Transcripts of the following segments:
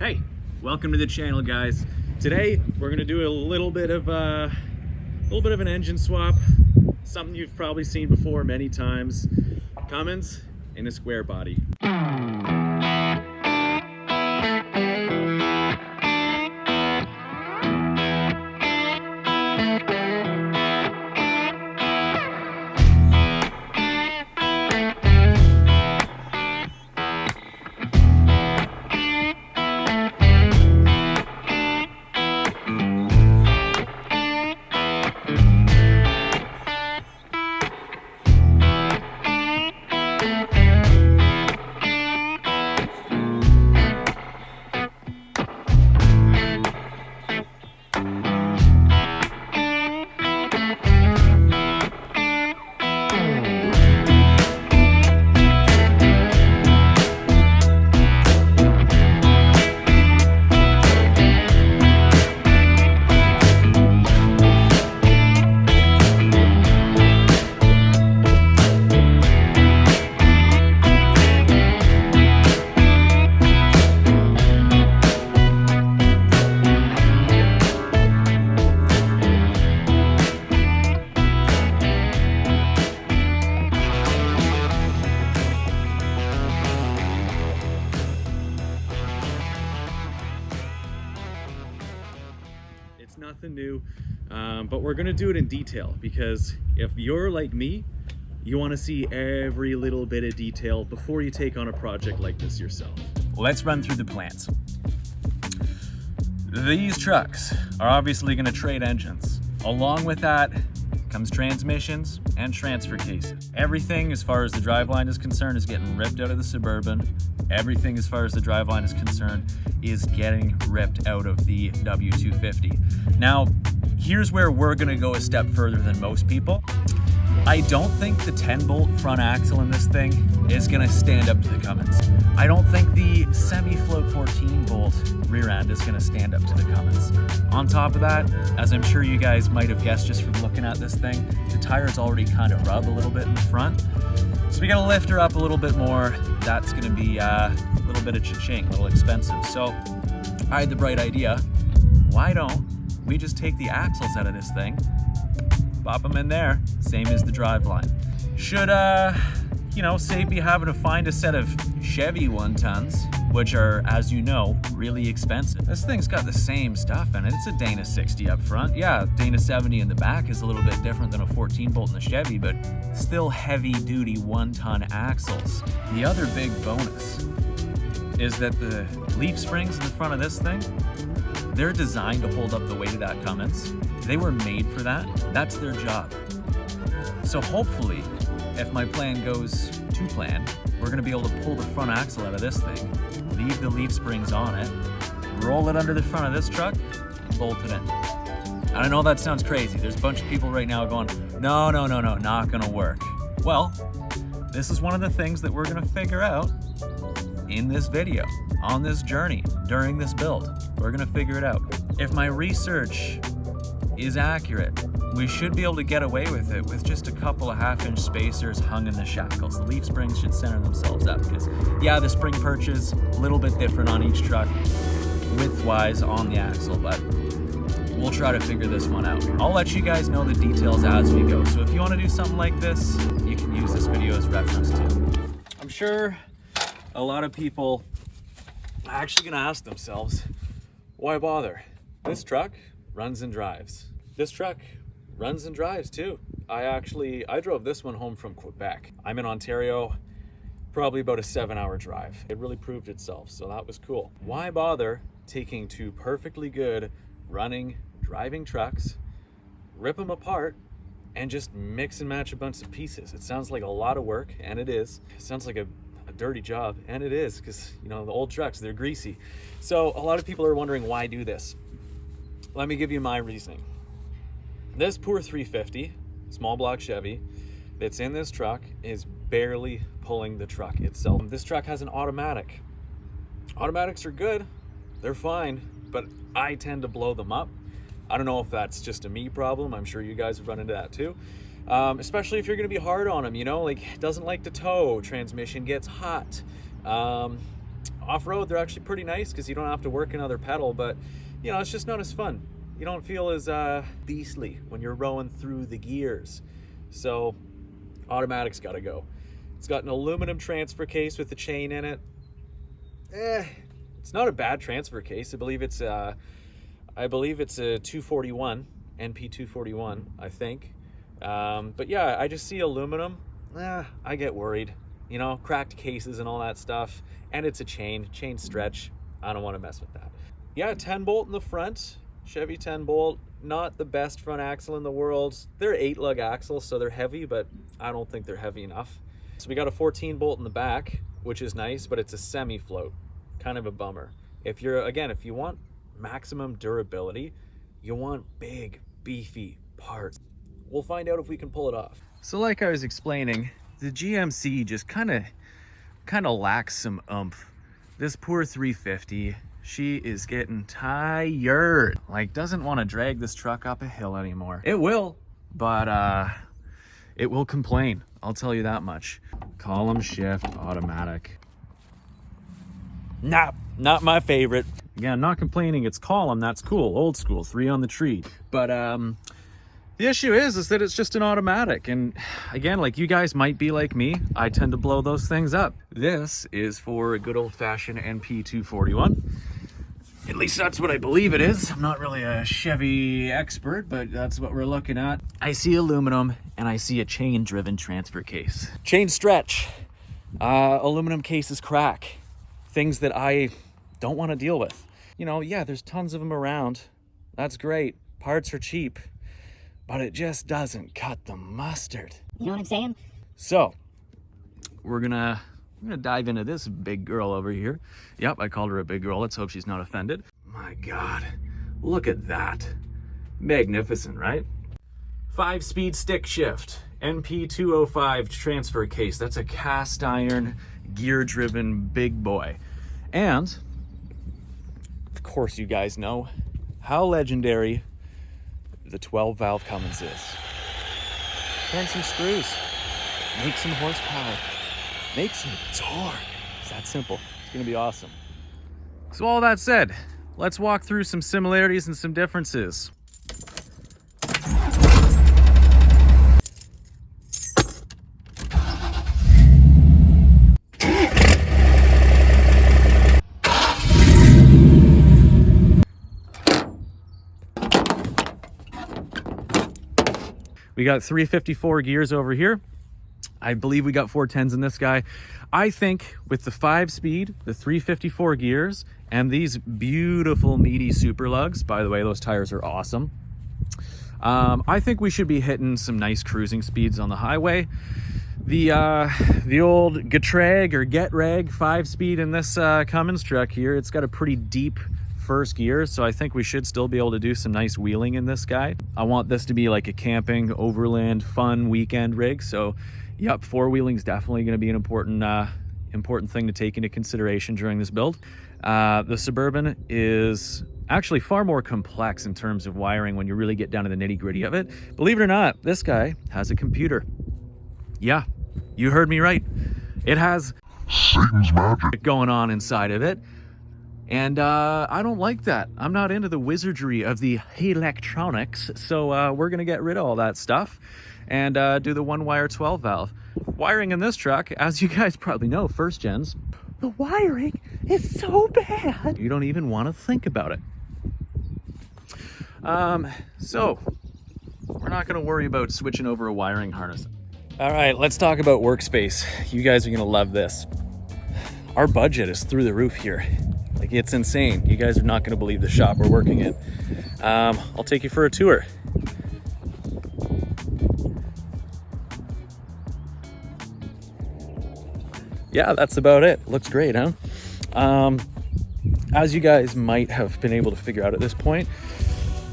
Hey, welcome to the channel, guys. Today we're gonna do a little bit of an engine swap. Something you've probably seen before many times. Cummins in a square body. It's nothing new, but we're gonna do it in detail because if you're like me, you want to see every little bit of detail before you take on a project like this yourself. Let's run through the plans. These trucks are obviously going to trade engines. Along with that comes transmissions and transfer cases. Everything as far as the driveline is concerned is getting ripped out of the Suburban. Everything as far as the driveline is concerned is getting ripped out of the W250. Now, here's where we're gonna go a step further than most people. I don't think the 10-bolt front axle in this thing is gonna stand up to the Cummins. I don't think the semi-float 14-bolt rear end is gonna stand up to the Cummins. On top of that, as I'm sure you guys might have guessed just from looking at this thing, the tires already kind of rub a little bit in the front. So we gotta lift her up a little bit more. That's gonna be a little bit of cha-ching, a little expensive. So I had the bright idea, why don't we just take the axles out of this thing, pop them in there, same as the driveline. Should, save me having to find a set of Chevy 1-tons, which are, as you know, really expensive. This thing's got the same stuff in it. It's a Dana 60 up front. Yeah, Dana 70 in the back is a little bit different than a 14-bolt in the Chevy, but still heavy-duty 1-ton axles. The other big bonus is that the leaf springs in the front of this thing, they're designed to hold up the weight of that Cummins. They were made for that. That's their job. So hopefully, if my plan goes to plan, we're gonna be able to pull the front axle out of this thing, leave the leaf springs on it, roll it under the front of this truck, bolt it in. And I know that sounds crazy. There's a bunch of people right now going, no, not gonna work. Well, this is one of the things that we're gonna figure out in this video, on this journey, during this build. We're gonna figure it out. If my research is accurate, we should be able to get away with it with just a couple of half-inch spacers hung in the shackles. The leaf springs should center themselves up because, yeah, the spring perch is a little bit different on each truck, width-wise on the axle, but we'll try to figure this one out. I'll let you guys know the details as we go. So if you want to do something like this, you can use this video as reference too. I'm sure a lot of people are actually gonna ask themselves, why bother? This truck runs and drives. This truck runs and drives too. I drove this one home from Quebec. I'm in Ontario, probably about a 7-hour drive. It really proved itself, so that was cool. Why bother taking two perfectly good running, driving trucks, rip them apart, and just mix and match a bunch of pieces? It sounds like a lot of work, and it is. It sounds like a dirty job, and it is, because the old trucks, they're greasy. So a lot of people are wondering why do this. Let me give you my reasoning. This poor 350 small block Chevy that's in this truck is barely pulling the truck itself. This truck has an automatic. Automatics are good, they're fine, but I tend to blow them up. I don't know if that's just a me problem. I'm sure you guys have run into that too. Especially if you're gonna be hard on them, like doesn't like to tow, transmission gets hot. Off-road, they're actually pretty nice because you don't have to work another pedal, but you know, it's just not as fun. You don't feel as beastly when you're rowing through the gears. So automatic's got to go. It's got an aluminum transfer case with a chain in it. It's not a bad transfer case. I believe it's a 241, NP 241, I think. But yeah, I just see aluminum. I get worried. You know, cracked cases and all that stuff. And it's a chain stretch. I don't want to mess with that. Yeah, 10 bolt in the front. Chevy 10 bolt. Not the best front axle in the world. They're 8-lug axles, so they're heavy, but I don't think they're heavy enough. So we got a 14 bolt in the back, which is nice, but it's a semi-float. Kind of a bummer. If you want maximum durability, you want big, beefy parts. We'll find out if we can pull it off. So like I was explaining, the GMC just kind of lacks some oomph. This poor 350, she is getting tired. Like, doesn't want to drag this truck up a hill anymore. It will, but it will complain. I'll tell you that much. Column shift automatic. Nah, not my favorite. Again, not complaining, it's column, that's cool, old school, 3 on the tree. But the issue is that it's just an automatic. And again, like, you guys might be like me, I tend to blow those things up. This is for a good old-fashioned NP 241. At least that's what I believe it is. I'm not really a Chevy expert, but that's what we're looking at. I see aluminum and I see a chain-driven transfer case. Chain stretch, aluminum cases crack. Things that I don't want to deal with. You know, yeah, there's tons of them around. That's great. Parts are cheap, but it just doesn't cut the mustard. You know what I'm saying? So we're gonna dive into this big girl over here. Yep, I called her a big girl. Let's hope she's not offended. My God, look at that. Magnificent, right? 5-speed stick shift, NP 205 transfer case. That's a cast iron, gear-driven big boy. And of course, you guys know how legendary the 12-valve Cummins is. Turn some screws, make some horsepower, make some torque. It's that simple. It's gonna be awesome. So all that said, let's walk through some similarities and some differences. We got 354 gears over here. I believe we got 410s in this guy. I think with the 5-speed, the 354 gears, and these beautiful meaty super lugs, by the way, those tires are awesome. I think we should be hitting some nice cruising speeds on the highway. The old Getrag or Getrag 5-speed in this Cummins truck here, it's got a pretty deep first gear, so I think we should still be able to do some nice wheeling in this guy. I want this to be like a camping, overland, fun weekend rig. So yep, 4-wheeling is definitely going to be an important thing to take into consideration during this build. The Suburban is actually far more complex in terms of wiring when you really get down to the nitty-gritty of it. Believe it or not, this guy has a computer. Yeah, you heard me right. It has Satan's magic going on inside of it. And I don't like that. I'm not into the wizardry of the electronics, so we're gonna get rid of all that stuff and do the 1-wire 12-valve. Wiring in this truck, as you guys probably know, first gens, the wiring is so bad you don't even want to think about it. So we're not gonna worry about switching over a wiring harness. All right, let's talk about Workspace. You guys are gonna love this. Our budget is through the roof here. Like, it's insane. You guys are not going to believe the shop we're working in. I'll take you for a tour. Yeah, that's about it. Looks great, huh? As you guys might have been able to figure out at this point,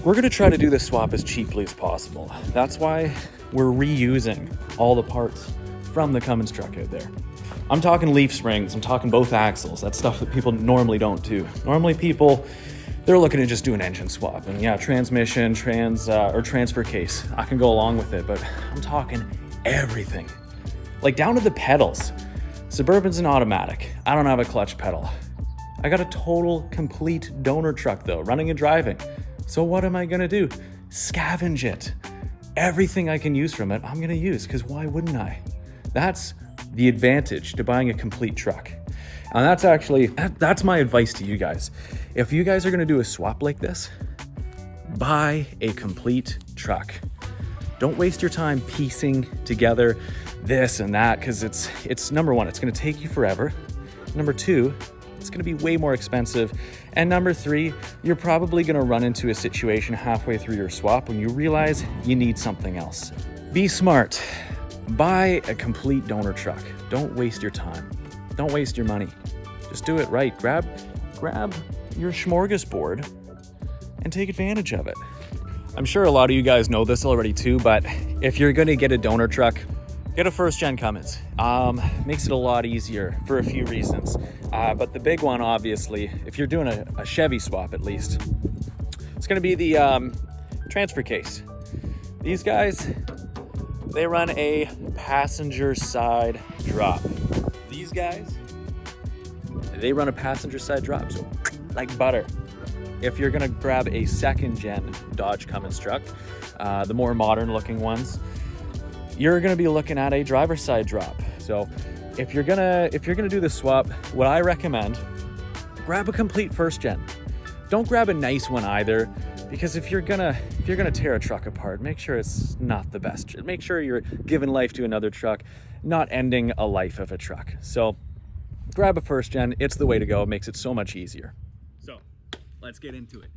we're going to try to do this swap as cheaply as possible. That's why we're reusing all the parts from the Cummins truck out there. I'm talking leaf springs, I'm talking both axles. That's stuff that people normally don't do. Normally people, they're looking to just do an engine swap. And yeah, transmission, or transfer case, I can go along with it, but I'm talking everything. Like down to the pedals. Suburban's an automatic. I don't have a clutch pedal. I got a total complete donor truck though, running and driving. So what am I gonna do? Scavenge it. Everything I can use from it, I'm gonna use, because why wouldn't I? That's the advantage to buying a complete truck. And that's actually, that's my advice to you guys. If you guys are gonna do a swap like this, buy a complete truck. Don't waste your time piecing together this and that, because it's number one, it's gonna take you forever. Number two, it's gonna be way more expensive. And number three, you're probably gonna run into a situation halfway through your swap when you realize you need something else. Be smart. Buy a complete donor truck. Don't waste your time. Don't waste your money. Just do it right. Grab your smorgasbord and take advantage of it. I'm sure a lot of you guys know this already too, but if you're gonna get a donor truck, get a first-gen Cummins. Makes it a lot easier for a few reasons. But the big one, obviously, if you're doing a Chevy swap at least, it's gonna be the transfer case. These guys, they run a passenger side drop. These guys, they run a passenger side drop, so like butter. If you're gonna grab a second-gen Dodge Cummins truck, the more modern looking ones, you're gonna be looking at a driver's side drop. So if you're gonna do the swap, what I recommend, grab a complete first gen. Don't grab a nice one either, because if you're gonna tear a truck apart, make sure it's not the best. Make sure you're giving life to another truck, not ending a life of a truck. So grab a first gen, it's the way to go. It makes it so much easier. So let's get into it.